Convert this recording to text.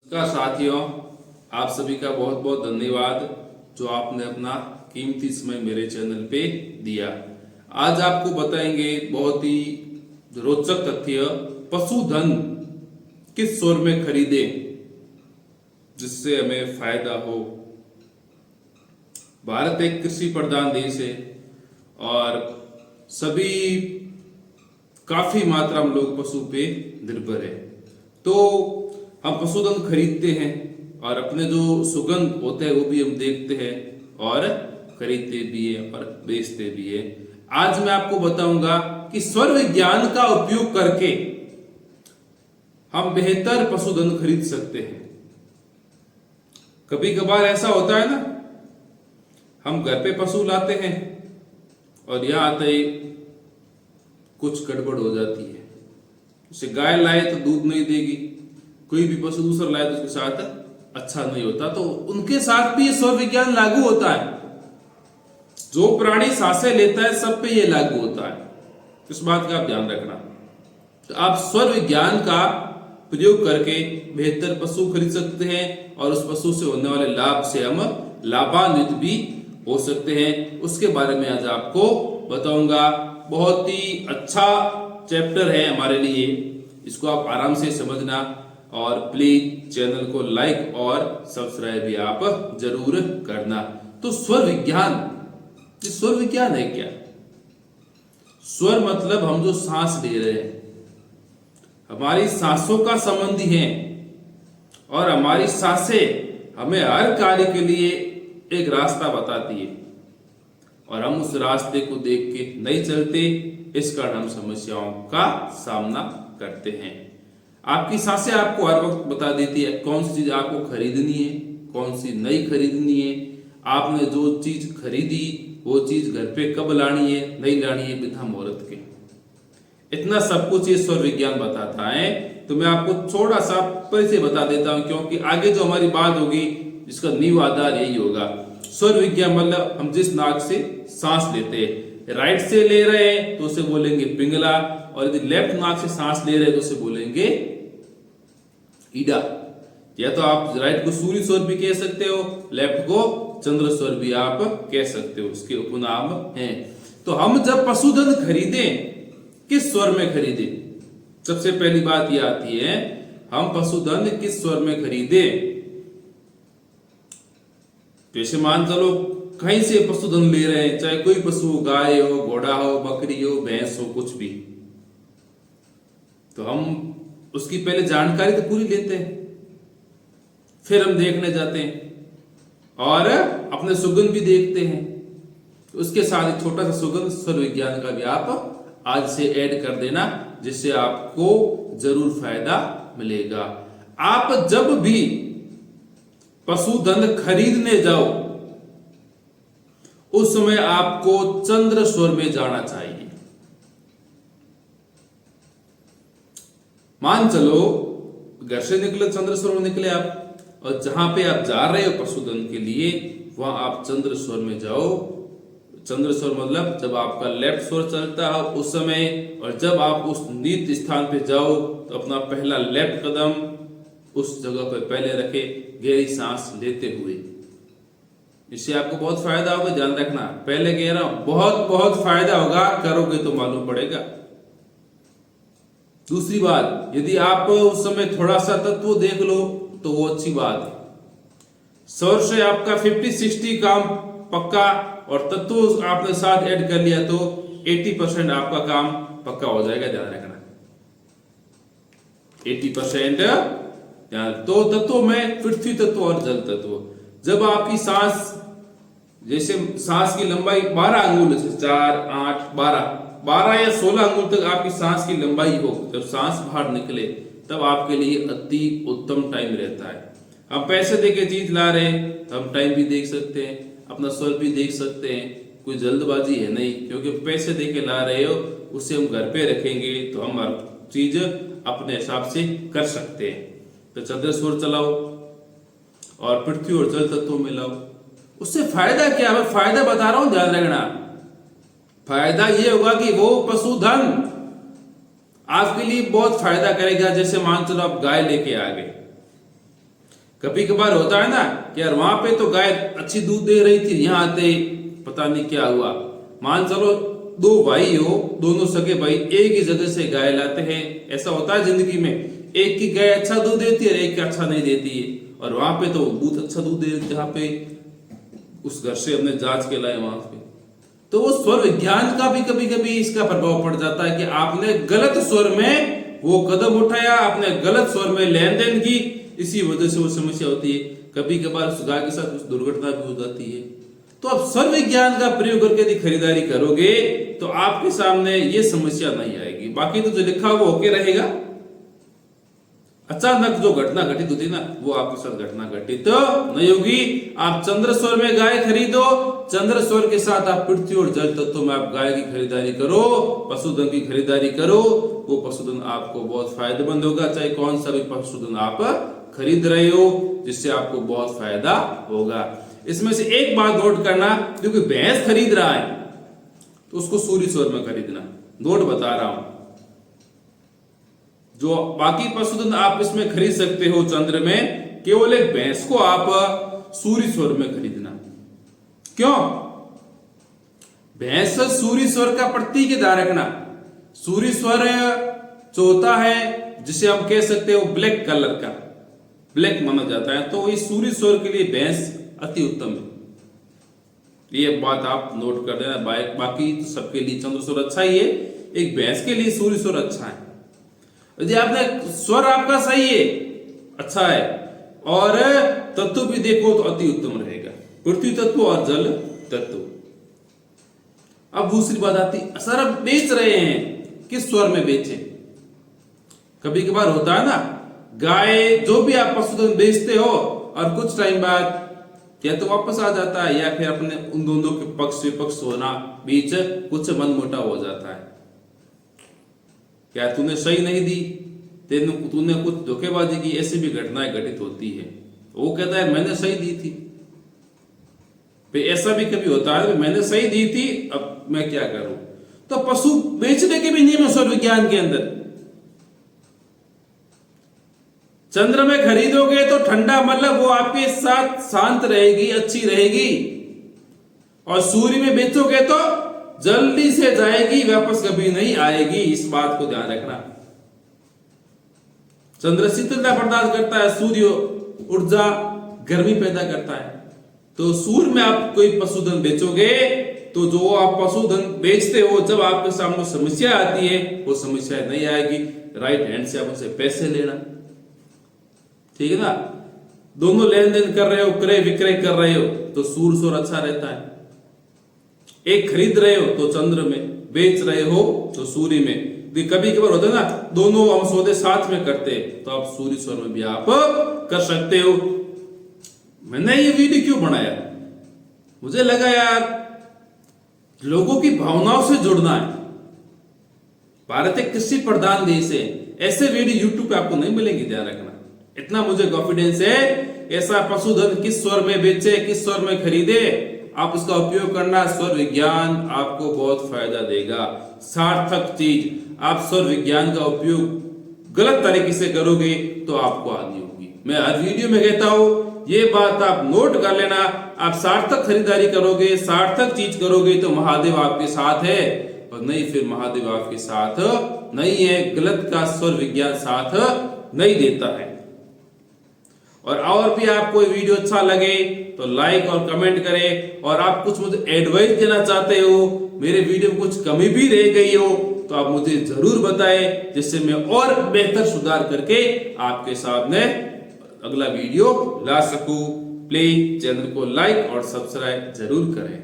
नमस्कार साथियों, आप सभी का बहुत बहुत धन्यवाद जो आपने अपना कीमती समय मेरे चैनल पे दिया। आज आपको बताएंगे बहुत ही रोचक तथ्य, पशुधन किस स्वर में खरीदे जिससे हमें फायदा हो। भारत एक कृषि प्रधान देश है और सभी काफी मात्रा में लोग पशु पे निर्भर है। तो हम पशुधन खरीदते हैं और अपने जो सुगंध होते हैं वो भी हम देखते हैं और खरीदते भी हैं और बेचते भी हैं। आज मैं आपको बताऊंगा कि स्वर विज्ञान का उपयोग करके हम बेहतर पशुधन खरीद सकते हैं। कभी कभार ऐसा होता है ना, हम घर पे पशु लाते हैं और यहां आते ही कुछ गड़बड़ हो जाती है। जैसे गाय लाए तो दूध नहीं देगी, कोई भी पशु दूसरा लाए तो उसके साथ अच्छा नहीं होता। तो उनके साथ भी ये स्वर विज्ञान लागू होता है। जो प्राणी सांसें लेता है सब पे ये लागू होता है। इस बात का आप ध्यान रखना। तो आप स्वर विज्ञान का प्रयोग करके बेहतर पशु खरीद सकते हैं और उस पशु से होने वाले लाभ से हम लाभान्वित भी हो सकते हैं। उसके बारे में आज आपको बताऊंगा। बहुत ही अच्छा चैप्टर है हमारे लिए, इसको आप आराम से समझना और प्लीज चैनल को लाइक और सब्सक्राइब भी आप जरूर करना। तो स्वर विज्ञान, ये स्वर विज्ञान है क्या? स्वर मतलब हम जो सांस ले रहे हैं, हमारी सांसों का संबंधी है और हमारी सांसें हमें हर कार्य के लिए एक रास्ता बताती है और हम उस रास्ते को देख के नहीं चलते। इस कारण हम समस्याओं का सामना करते हैं। आपकी सांसें आपको हर वक्त बता देती है कौन सी चीज आपको खरीदनी है, कौन सी नहीं खरीदनी है। आपने जो चीज खरीदी वो चीज घर पे कब लानी है, नहीं लानी है, बिना मुहूर्त के। इतना सब कुछ ये स्वर विज्ञान बताता है। तो मैं आपको थोड़ा सा परिचय बता देता हूं, क्योंकि आगे जो हमारी बात होगी इसका नींव आधार यही होगा। स्वर विज्ञान मतलब हम जिस नाक से सांस लेते हैं, राइट से ले रहे हैं तो उसे बोलेंगे पिंगला, और यदि लेफ्ट नाक से सांस ले रहे हैं तो उसे बोलेंगे ईडा। या तो आप राइट को सूर्य स्वर भी कह सकते हो, लेफ्ट को चंद्र स्वर भी आप कह सकते हो, उसके उपनाम हैं। तो हम जब पशुधन खरीदें किस स्वर में खरीदें? सबसे पहली बात यह आती है, हम पशुधन किस स्वर में खरीदें। जैसे मान चलो कहीं से पशुधन ले रहे हैं, चाहे कोई पशु, गाय हो, घोड़ा हो, बकरी हो, भैंस हो, कुछ भी, तो हम उसकी पहले जानकारी तो पूरी लेते हैं, फिर हम देखने जाते हैं और अपने सुगंध भी देखते हैं। उसके साथ एक छोटा सा सुगंध स्वर विज्ञान का भी आप आज से ऐड कर देना, जिससे आपको जरूर फायदा मिलेगा। आप जब भी पशुधन खरीदने जाओ उस समय आपको चंद्र स्वर में जाना चाहिए। मान चलो घर से निकले, चंद्र स्वर में निकले आप, और जहां पे आप जा रहे हो पशुधन के लिए वहां आप चंद्र स्वर में जाओ। चंद्र स्वर मतलब जब आपका लेफ्ट स्वर चलता है उस समय, और जब आप उस नित्य स्थान पे जाओ तो अपना पहला लेफ्ट कदम उस जगह पर पहले रखे, गहरी सांस लेते हुए। इससे आपको बहुत फायदा होगा, ध्यान रखना। पहले कह रहा हूं बहुत बहुत फायदा होगा, करोगे तो मालूम पड़ेगा। दूसरी बात, यदि आप उस समय थोड़ा सा तत्व देख लो तो वो अच्छी बात है। स्वर से आपका 50-60 काम पक्का, और तत्व आपने साथ ऐड कर लिया तो 80% आपका काम पक्का हो जाएगा, ध्यान रखना। 80% ध्यान। तो तत्व में पृथ्वी तत्व और जल तत्व। जब आपकी सांस, जैसे सांस की लंबाई 12 अंगुल से 4, 8, 12 या 16 अंगुल तक आपकी सांस की लंबाई हो, जब सांस बाहर निकले तब आपके लिए अति उत्तम टाइम रहता है। हम पैसे देके चीज ला रहे हैं तो हम टाइम भी देख सकते हैं, अपना स्वर भी देख सकते हैं। कोई जल्दबाजी है नहीं, क्योंकि पैसे देके ला रहे हो, उसे हम घर पे रखेंगे तो हम हर चीज अपने हिसाब से कर सकते हैं। तो चंद्र स्वर चलाओ और पृथ्वी और जल तत्वों में लाओ। उससे फायदा क्या है? मैं फायदा बता रहा हूं, ध्यान रखना। फायदा ये होगा कि वो पशुधन आपके लिए बहुत फायदा करेगा। जैसे मान चलो आप गाय लेके आ गए, कभी कभार होता है ना कि यार वहां पे तो गाय अच्छी दूध दे रही थी, यहाँ आते पता नहीं क्या हुआ। मान चलो दो भाई हो, दोनों सगे भाई एक ही जगह से गाय लाते हैं, ऐसा होता है जिंदगी में, एक की गाय अच्छा दूध देती है और एक की अच्छा नहीं देती है, और वहां पे तो दूध अच्छा दूध दे रही है, जहाँ पे उस घर से हमने जांच के लाए वहां पे। तो वो स्वर विज्ञान का भी कभी कभी इसका प्रभाव पड़ जाता है कि आपने गलत स्वर में वो कदम उठाया, आपने गलत स्वर में लेन देन की, इसी वजह से वो समस्या होती है। कभी कभार उस गाय के साथ कुछ दुर्घटना भी हो जाती है। तो आप स्वर विज्ञान का प्रयोग करके यदि खरीदारी करोगे तो आपके सामने ये समस्या नहीं आएगी। बाकी तो जो लिखा हुआ होके रहेगा। अचानक जो घटना घटित होती ना, वो आपके साथ घटना घटित तो नहीं होगी। आप चंद्र स्वर में गाय खरीदो, चंद्र स्वर के साथ आप पृथ्वी और जल तत्वों में आप गाय की खरीदारी करो, पशुधन की खरीदारी करो, वो पशुधन आपको बहुत फायदेमंद होगा। चाहे कौन सा भी पशुधन आप खरीद रहे हो, जिससे आपको बहुत फायदा होगा। इसमें से एक बात नोट करना, क्योंकि भैंस खरीद रहा है तो उसको सूर्य स्वर में खरीदना, नोट बता रहा हूं। जो बाकी पशुधन आप इसमें खरीद सकते हो चंद्र में, केवल एक भैंस को आप सूर्य स्वर में खरीदना। क्यों? भैंस सूर्य स्वर का प्रतीक है, ध्यान रखना। सूर्य स्वर जो होता है जिसे हम कह सकते हो ब्लैक कलर का, ब्लैक माना जाता है, तो इस सूर्य स्वर के लिए भैंस अति उत्तम है। ये बात आप नोट कर देना। बाकी तो सबके लिए चंद्र स्वर अच्छा ही है, एक भैंस के लिए सूर्य स्वर अच्छा है। यदि आपने स्वर आपका सही है, अच्छा है, और तत्व भी देखो तो अति उत्तम रहेगा, पृथ्वी तत्व और जल तत्व। अब दूसरी बात आती, सर अब बेच रहे हैं, किस स्वर में बेचे? कभी कभार होता है ना, गाय जो भी आप पशुधन बेचते हो और कुछ टाइम बाद या तो वापस आ जाता है, या फिर अपने उन दोनों के पक्ष विपक्ष होना बीच कुछ मनमुटाव हो जाता है। क्या तूने सही नहीं दी, तूने कुछ धोखेबाजी की, ऐसी भी घटनाएं घटित होती है। वो कहता है मैंने सही दी थी। फिर ऐसा भी कभी होता है मैंने सही दी थी, अब मैं क्या करूं। तो पशु बेचने के भी नियम है स्वर विज्ञान के अंदर। चंद्र में खरीदोगे तो ठंडा मतलब वो आपके साथ शांत रहेगी, अच्छी रहेगी, और सूर्य में बेचोगे तो जल्दी से जाएगी, वापस कभी नहीं आएगी। इस बात को ध्यान रखना। चंद्र शीतलता प्रदान करता है, सूर्य ऊर्जा गर्मी पैदा करता है। तो सूर्य में आप कोई पशुधन बेचोगे तो जो आप पशुधन बेचते हो, जब आपके सामने समस्या आती है वो समस्या नहीं आएगी। राइट हैंड से आप उसे पैसे लेना, ठीक है ना। दोनों लेन देन कर रहे हो, क्रय विक्रय कर रहे हो तो सूर्य स्वर अच्छा रहता है। एक खरीद रहे हो तो चंद्र में, बेच रहे हो तो सूर्य में। कभी कभार होता है ना, दोनों हम सौदे साथ में करते हैं तो आप सूर्य स्वर में भी आप कर सकते हो। मैंने ये वीडियो क्यों बनाया? मुझे लगा यार लोगों की भावनाओं से जुड़ना है। भारत एक कृषि प्रधान देश है, ऐसे वीडियो यूट्यूब पे आपको नहीं मिलेंगे, ध्यान रखना। इतना मुझे कॉन्फिडेंस है। ऐसा पशुधन किस स्वर में बेचे, किस स्वर में खरीदे, आप उसका उपयोग करना। स्वर विज्ञान आपको बहुत फायदा देगा, सार्थक चीज। आप स्वर विज्ञान का उपयोग गलत तरीके से करोगे तो आपको हानि होगी। मैं हर वीडियो में कहता हूं, ये बात आप नोट कर लेना। आप सार्थक खरीदारी करोगे, सार्थक चीज करोगे तो महादेव आपके साथ है, और नहीं फिर महादेव आपके साथ नहीं है। गलत का स्वर विज्ञान साथ नहीं देता है। और भी आपको वीडियो अच्छा लगे तो लाइक और कमेंट करें। और आप कुछ मुझे एडवाइस देना चाहते हो, मेरे वीडियो में कुछ कमी भी रह गई हो तो आप मुझे जरूर बताएं, जिससे मैं और बेहतर सुधार करके आपके सामने अगला वीडियो ला सकूं। प्लीज चैनल को लाइक और सब्सक्राइब जरूर करें।